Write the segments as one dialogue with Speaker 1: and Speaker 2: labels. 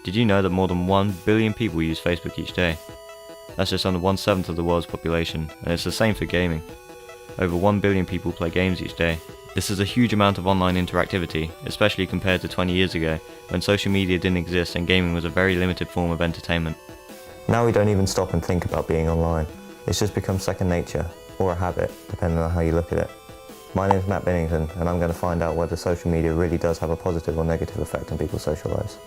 Speaker 1: Did you know that more than 1 billion people use Facebook each day? That's just under 1/7 of the world's population, and it's the same for gaming. Over 1 billion people play games each day. This is a huge amount of online interactivity, especially compared to 20 years ago, when social media didn't exist and gaming was a very limited form of entertainment.
Speaker 2: Now we don't even stop and think about being online. It's just become second nature, or a habit, depending on how you look at it. My name's Matt Binnington, and I'm going to find out whether social media really does have a positive or negative effect on people's social lives.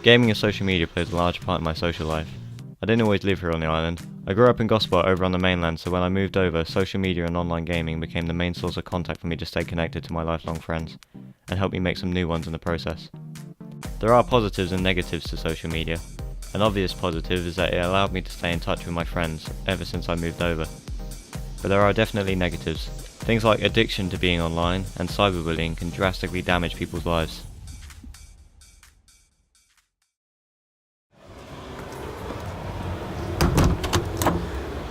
Speaker 1: Gaming and social media plays a large part in my social life. I didn't always live here on the island. I grew up in Gosport over on the mainland, so when I moved over, social media and online gaming became the main source of contact for me to stay connected to my lifelong friends, and help me make some new ones in the process. There are positives and negatives to social media. An obvious positive is that it allowed me to stay in touch with my friends ever since I moved over. But there are definitely negatives. Things like addiction to being online and cyberbullying can drastically damage people's lives.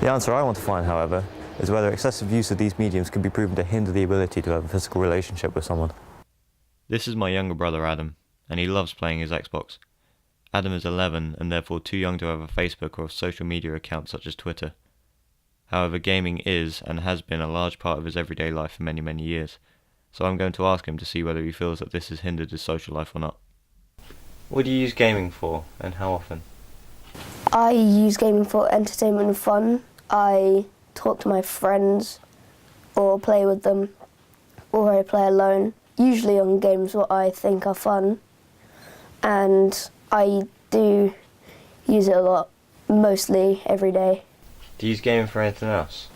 Speaker 2: The answer I want to find, however, is whether excessive use of these mediums can be proven to hinder the ability to have a physical relationship with someone.
Speaker 1: This is my younger brother Adam, and he loves playing his Xbox. Adam is 11 and therefore too young to have a Facebook or a social media account such as Twitter. However, gaming is and has been a large part of his everyday life for many, many years, so I'm going to ask him to see whether he feels that this has hindered his social life or not. What do you use gaming for, and how often?
Speaker 3: I use gaming for entertainment and fun. I talk to my friends or play with them, or I play alone, usually on games that I think are fun, and I do use it a lot, mostly every day.
Speaker 1: Do you use gaming for anything else?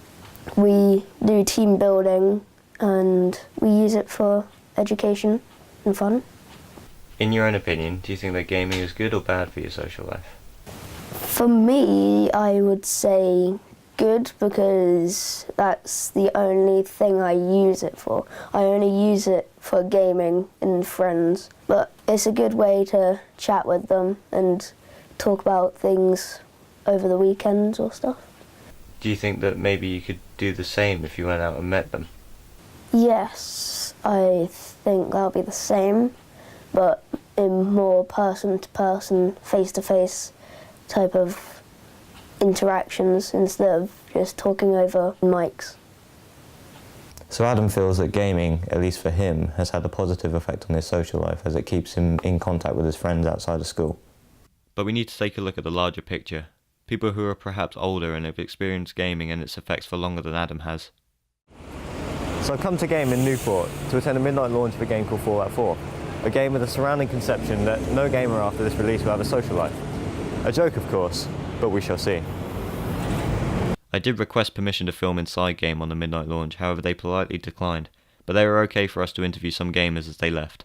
Speaker 3: We do team building and we use it for education and fun.
Speaker 1: In your own opinion, do you think that gaming is good or bad for your social life?
Speaker 3: For me, I would say good, because that's the only thing I use it for. I only use it for gaming and friends, but it's a good way to chat with them and talk about things over the weekends or stuff.
Speaker 1: Do you think that maybe you could do the same if you went out and met them?
Speaker 3: Yes, I think that'll be the same, but in more person-to-person, face-to-face type of interactions instead of just talking over mics.
Speaker 2: So Adam feels that gaming, at least for him, has had a positive effect on his social life as it keeps him in contact with his friends outside of school.
Speaker 1: But we need to take a look at the larger picture. People who are perhaps older and have experienced gaming and its effects for longer than Adam has.
Speaker 2: So I've come to game in Newport to attend a midnight launch of a game called Fallout 4, a game with a surrounding conception that no gamer after this release will have a social life. A joke, of course, but we shall see.
Speaker 1: I did request permission to film inside game on the midnight launch, however they politely declined, but they were okay for us to interview some gamers as they left.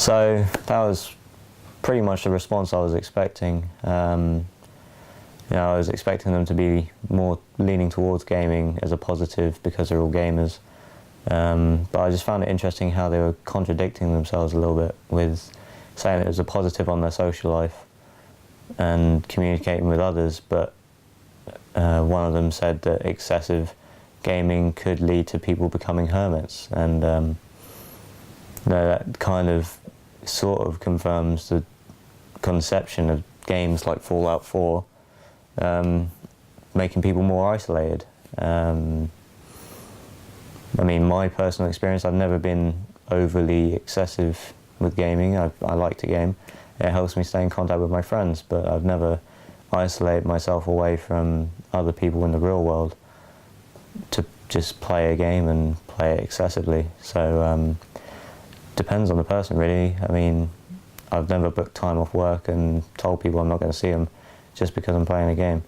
Speaker 2: So that was pretty much the response I was expecting. I was expecting them to be more leaning towards gaming as a positive because they're all gamers. But I just found it interesting how they were contradicting themselves a little bit with saying it was a positive on their social life and communicating with others, but one of them said that excessive gaming could lead to people becoming hermits, and that kind of sort of confirms the conception of games like Fallout 4 making people more isolated. I mean, my personal experience, I've never been overly excessive with gaming. I like to game. It helps me stay in contact with my friends, but I've never isolated myself away from other people in the real world to just play a game and play it excessively. So depends on the person, really. I mean, I've never booked time off work and told people I'm not going to see them just because I'm playing a game.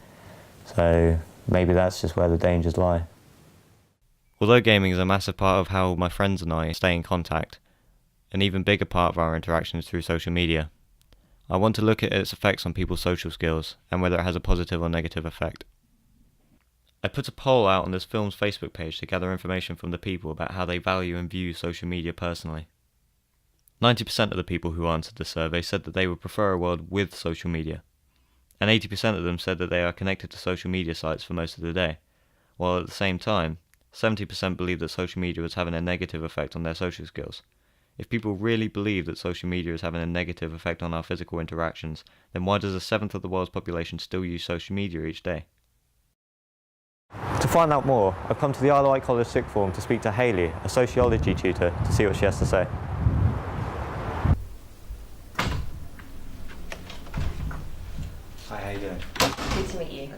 Speaker 2: So maybe that's just where the dangers lie.
Speaker 1: Although gaming is a massive part of how my friends and I stay in contact, an even bigger part of our interactions through social media, I want to look at its effects on people's social skills and whether it has a positive or negative effect. I put a poll out on this film's Facebook page to gather information from the people about how they value and view social media personally. 90% of the people who answered the survey said that they would prefer a world with social media, and 80% of them said that they are connected to social media sites for most of the day, while at the same time, 70% believe that social media is having a negative effect on their social skills. If people really believe that social media is having a negative effect on our physical interactions, then why does a seventh of the world's population still use social media each day?
Speaker 2: To find out more, I've come to the Isle of Wight College sixth form to speak to Hayley, a sociology tutor, to see what she has to say. Hi, how you doing?
Speaker 4: Good to meet you.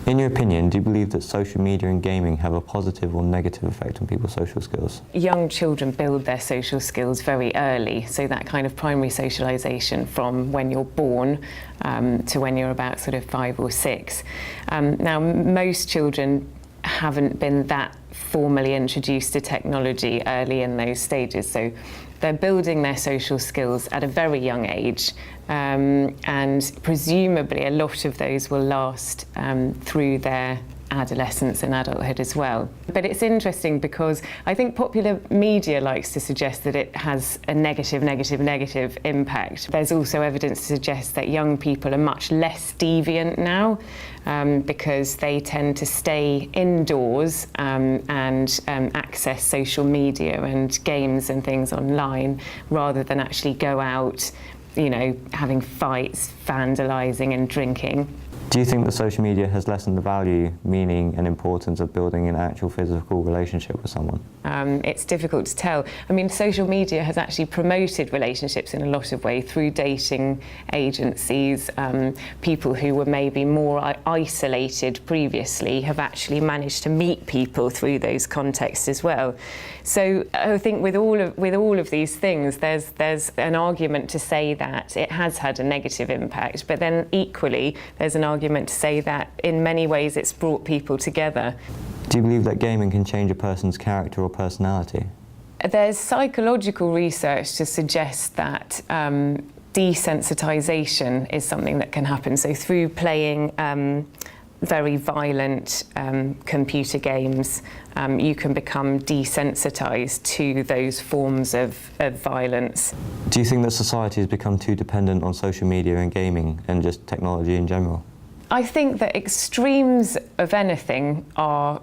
Speaker 2: In your opinion, do you believe that social media and gaming have a positive or negative effect on people's social skills?
Speaker 4: Young children build their social skills very early, so that kind of primary socialisation from when you're born to when you're about sort of 5 or 6. Now, most children haven't been that formally introduced to technology early in those stages, so they're building their social skills at a very young age, and presumably a lot of those will last through their adolescence and adulthood as well. But it's interesting because I think popular media likes to suggest that it has a negative impact. There's also evidence to suggest that young people are much less deviant now because they tend to stay indoors and access social media and games and things online rather than actually go out, you know, having fights, vandalising and drinking.
Speaker 2: Do you think that social media has lessened the value, meaning and importance of building an actual physical relationship with someone?
Speaker 4: It's difficult to tell. I mean, social media has actually promoted relationships in a lot of ways through dating agencies. People who were maybe more isolated previously have actually managed to meet people through those contexts as well. So I think with all of these things, there's an argument to say that it has had a negative impact, but then equally there's an argument to say that in many ways it's brought people together.
Speaker 2: Do you believe that gaming can change a person's character or personality?
Speaker 4: There's psychological research to suggest that desensitization is something that can happen. So through playing very violent computer games, you can become desensitized to those forms of violence.
Speaker 2: Do you think that society has become too dependent on social media and gaming and just technology in general?
Speaker 4: I think that extremes of anything are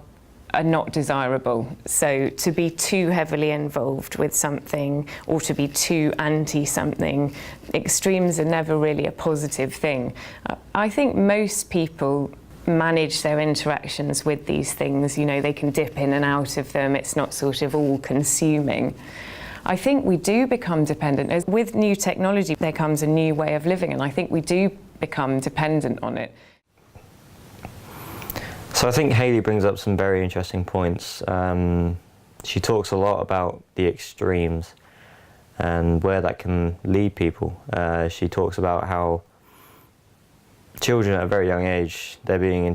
Speaker 4: not desirable. So to be too heavily involved with something or to be too anti something, extremes are never really a positive thing. I think most people manage their interactions with these things. You know, they can dip in and out of them. It's not sort of all consuming. I think we do become dependent. As with new technology, there comes a new way of living, and I think we do become dependent on it.
Speaker 2: So I think Hayley brings up some very interesting points. She talks a lot about the extremes and where that can lead people. She talks about how children at a very young age, they're being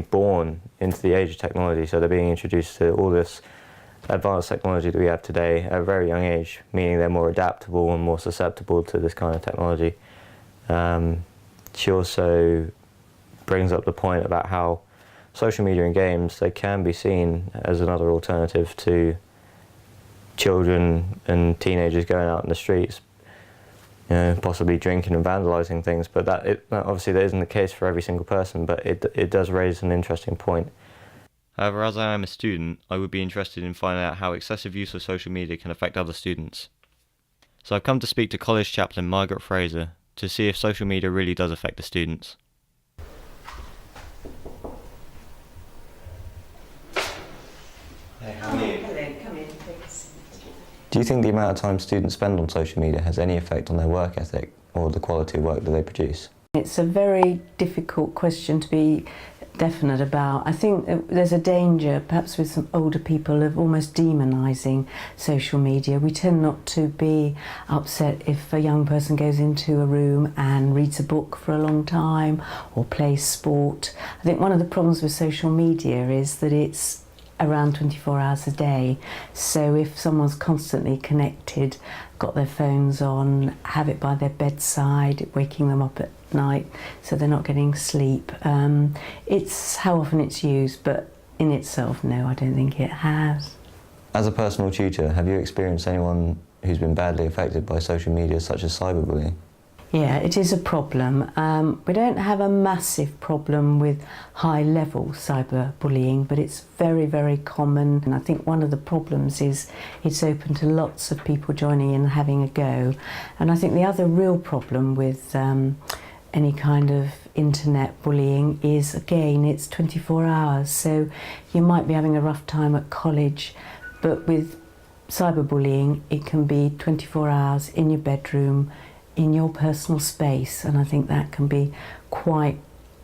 Speaker 2: born into the age of technology, so they're being introduced to all this advanced technology that we have today at a very young age, meaning they're more adaptable and more susceptible to this kind of technology. She also brings up the point about how social media and games, they can be seen as another alternative to children and teenagers going out in the streets, possibly drinking and vandalising things, but obviously that isn't the case for every single person, but it does raise an interesting point.
Speaker 1: However, as I am a student, I would be interested in finding out how excessive use of social media can affect other students. So I've come to speak to college chaplain Margaret Fraser to see if social media really does affect the students.
Speaker 2: Hey, how are you?
Speaker 5: Hello, come in, please.
Speaker 2: Do you think the amount of time students spend on social media has any effect on their work ethic or the quality of work that they produce?
Speaker 5: It's a very difficult question to be definite about. I think there's a danger, perhaps with some older people, of almost demonising social media. We tend not to be upset if a young person goes into a room and reads a book for a long time or plays sport. I think one of the problems with social media is that it's around 24 hours a day. So if someone's constantly connected, got their phones on, have it by their bedside, waking them up at night so they're not getting sleep, it's how often it's used, but in itself, no, I don't think it has.
Speaker 2: As a personal tutor, have you experienced anyone who's been badly affected by social media, such as cyberbullying?
Speaker 5: Yeah, it is a problem. We don't have a massive problem with high-level cyberbullying, but it's very, very common. And I think one of the problems is it's open to lots of people joining in and having a go. And I think the other real problem with any kind of internet bullying is, again, it's 24 hours. So you might be having a rough time at college, but with cyberbullying, it can be 24 hours in your bedroom, in your personal space, and I think that can be quite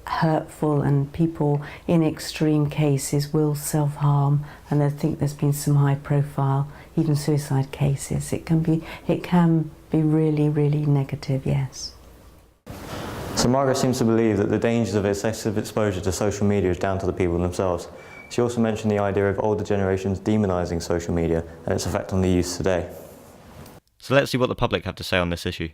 Speaker 5: hurtful, and people in extreme cases will self-harm, and I think there's been some high-profile, even suicide cases. It can be really, really negative, yes.
Speaker 2: So Margaret seems to believe that the dangers of excessive exposure to social media is down to the people themselves. She also mentioned the idea of older generations demonising social media and its effect on the youth today.
Speaker 1: So let's see what the public have to say on this issue.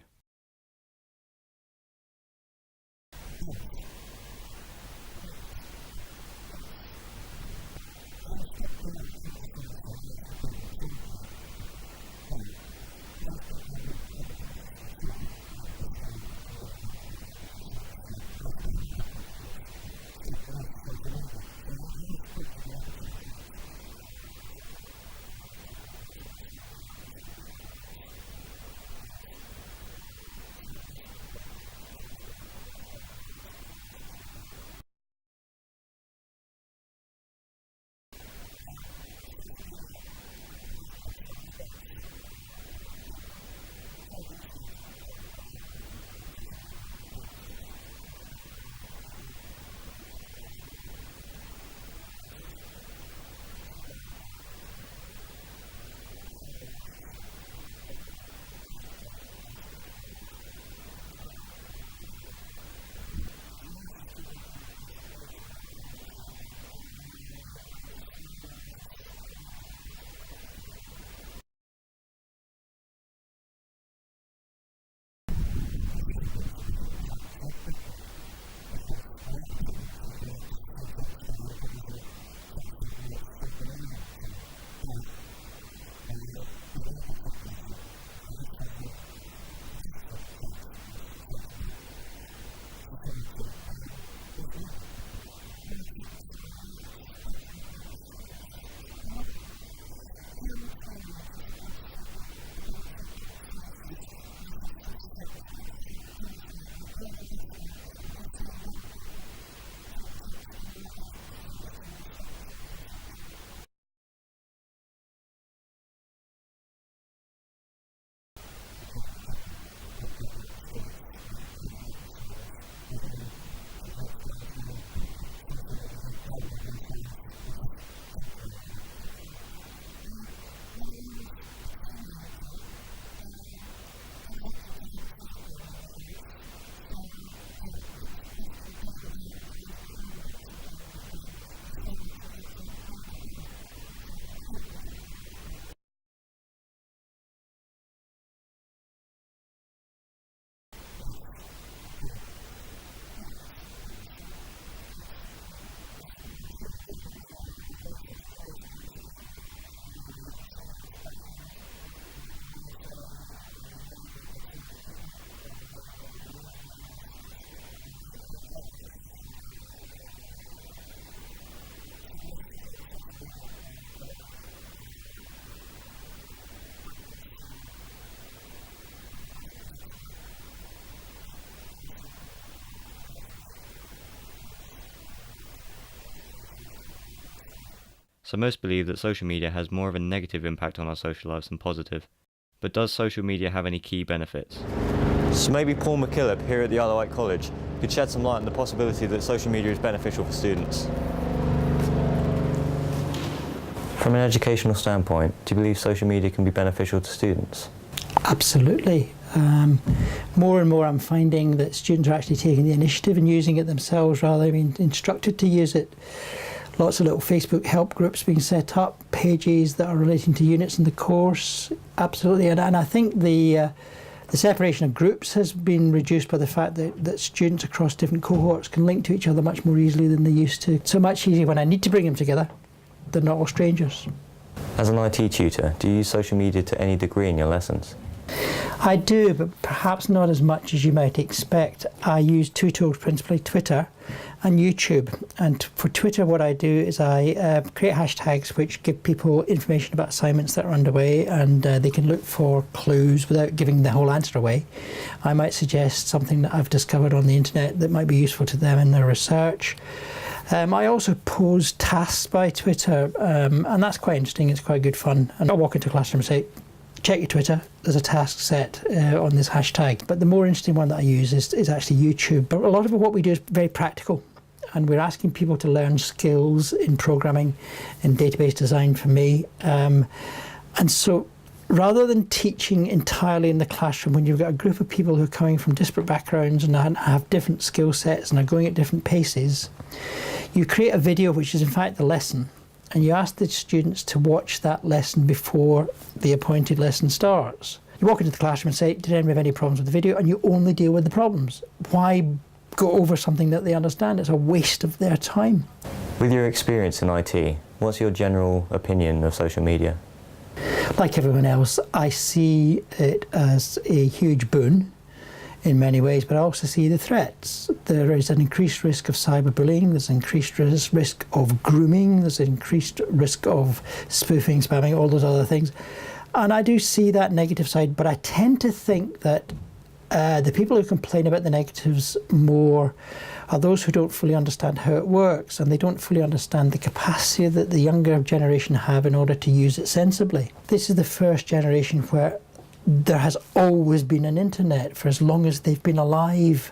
Speaker 1: So most believe that social media has more of a negative impact on our social lives than positive. But does social media have any key benefits?
Speaker 2: So maybe Paul McKillop here at the Isle of Wight College could shed some light on the possibility that social media is beneficial for students. From an educational standpoint, do you believe social media can be beneficial to students?
Speaker 6: Absolutely. More and more I'm finding that students are actually taking the initiative and using it themselves rather than being instructed to use it. Lots of little Facebook help groups being set up, pages that are relating to units in the course. Absolutely. And I think the separation of groups has been reduced by the fact that students across different cohorts can link to each other much more easily than they used to. So much easier when I need to bring them together. They're not all strangers.
Speaker 2: As an IT tutor, do you use social media to any degree in your lessons?
Speaker 6: I do, but perhaps not as much as you might expect. I use two tools, principally Twitter and YouTube. And for Twitter, what I do is I create hashtags which give people information about assignments that are underway, and they can look for clues without giving the whole answer away. I might suggest something that I've discovered on the internet that might be useful to them in their research. I also pose tasks by Twitter, and that's quite interesting. It's quite good fun. And I'll walk into a classroom and say, check your Twitter, there's a task set on this hashtag. But the more interesting one that I use is actually YouTube. But a lot of what we do is very practical, and we're asking people to learn skills in programming and database design for me. And so rather than teaching entirely in the classroom, when you've got a group of people who are coming from disparate backgrounds and have different skill sets and are going at different paces, you create a video which is in fact the lesson. And you ask the students to watch that lesson before the appointed lesson starts. You walk into the classroom and say, did anyone have any problems with the video? And you only deal with the problems. Why go over something that they understand? It's a waste of their time.
Speaker 2: With your experience in IT, what's your general opinion of social media?
Speaker 6: Like everyone else, I see it as a huge boon in many ways, but I also see the threats. There is an increased risk of cyberbullying, there's an increased risk of grooming, there's an increased risk of spoofing, spamming, all those other things. And I do see that negative side, but I tend to think that the people who complain about the negatives more are those who don't fully understand how it works, and they don't fully understand the capacity that the younger generation have in order to use it sensibly. This is the first generation where there has always been an internet for as long as they've been alive,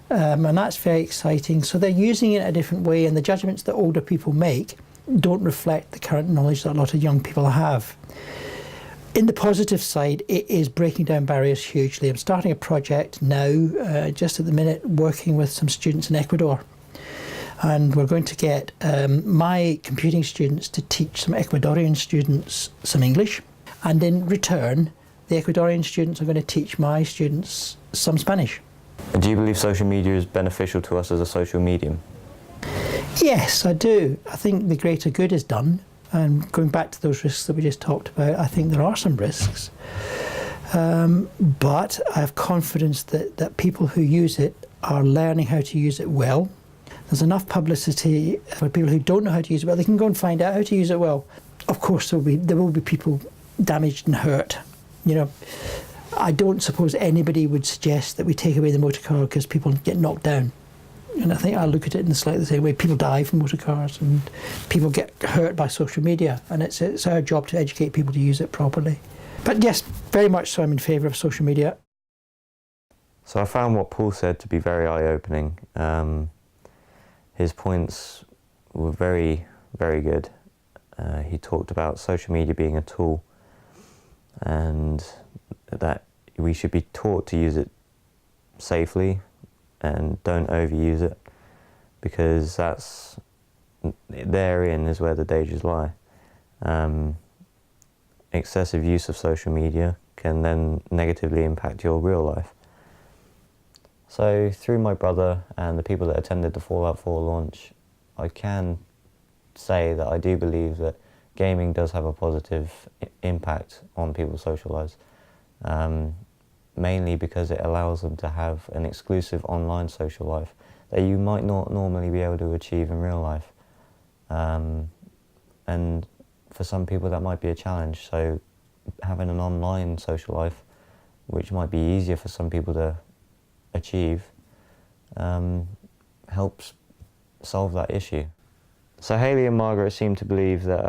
Speaker 6: and that's very exciting. So they're using it a different way, and the judgments that older people make don't reflect the current knowledge that a lot of young people have. In the positive side, it is breaking down barriers hugely. I'm starting a project now, just at the minute, working with some students in Ecuador. And we're going to get my computing students to teach some Ecuadorian students some English. And in return, the Ecuadorian students are going to teach my students some Spanish.
Speaker 2: And do you believe social media is beneficial to us as a social medium?
Speaker 6: Yes, I do. I think the greater good is done. And going back to those risks that we just talked about, I think there are some risks. But I have confidence that people who use it are learning how to use it well. There's enough publicity for people who don't know how to use it well. They can go and find out how to use it well. Of course, there will be people damaged and hurt. You know, I don't suppose anybody would suggest that we take away the motor car because people get knocked down. And I think I look at it in the slightly same way. People die from motor cars and people get hurt by social media, and it's our job to educate people to use it properly. But yes, very much so I'm in favour of social media.
Speaker 2: So I found what Paul said to be very eye-opening. His points were very, very good. He talked about social media being a tool, and that we should be taught to use it safely and don't overuse it, because therein is where the dangers lie. Excessive use of social media can then negatively impact your real life. So through my brother and the people that attended the Fallout 4 launch, I can say that I do believe that gaming does have a positive impact on people's social lives, mainly because it allows them to have an exclusive online social life that you might not normally be able to achieve in real life. And for some people that might be a challenge, so having an online social life, which might be easier for some people to achieve, helps solve that issue. So Hayley and Margaret seem to believe that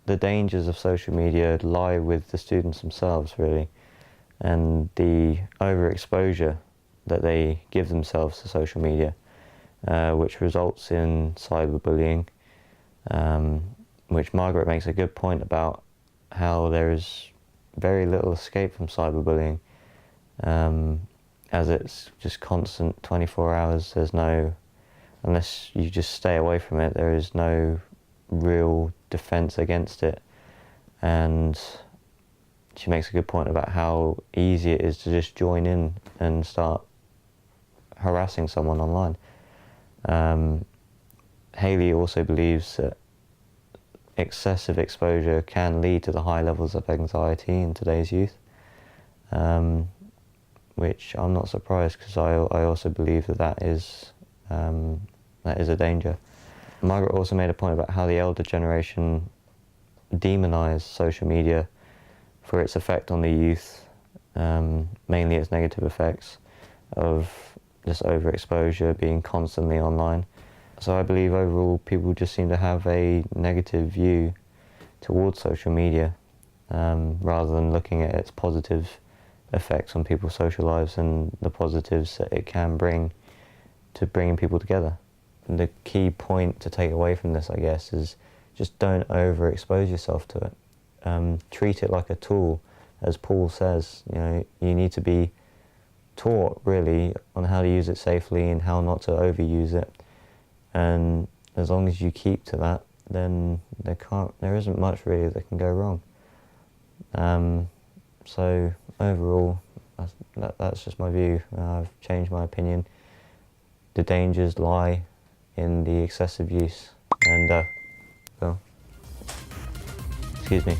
Speaker 2: the dangers of social media lie with the students themselves, really, and the overexposure that they give themselves to social media, which results in cyberbullying, which Margaret makes a good point about how there is very little escape from cyberbullying, as it's just constant 24 hours. There's no, unless you just stay away from it, there is no real defense against it. And she makes a good point about how easy it is to just join in and start harassing someone online. Hayley also believes that excessive exposure can lead to the high levels of anxiety in today's youth, which I'm not surprised, because I also believe that that is a danger. Margaret also made a point about how the elder generation demonise social media for its effect on the youth, mainly its negative effects of just overexposure, being constantly online. So I believe overall people just seem to have a negative view towards social media, rather than looking at its positive effects on people's social lives and the positives that it can bring to bringing people together. And the key point to take away from this, I guess, is just don't overexpose yourself to it. Treat it like a tool, as Paul says. You know, you need to be taught really on how to use it safely and how not to overuse it. And as long as you keep to that, then there isn't much really that can go wrong. So overall, that's just my view. I've changed my opinion. The dangers lie in the excessive use. And, excuse me.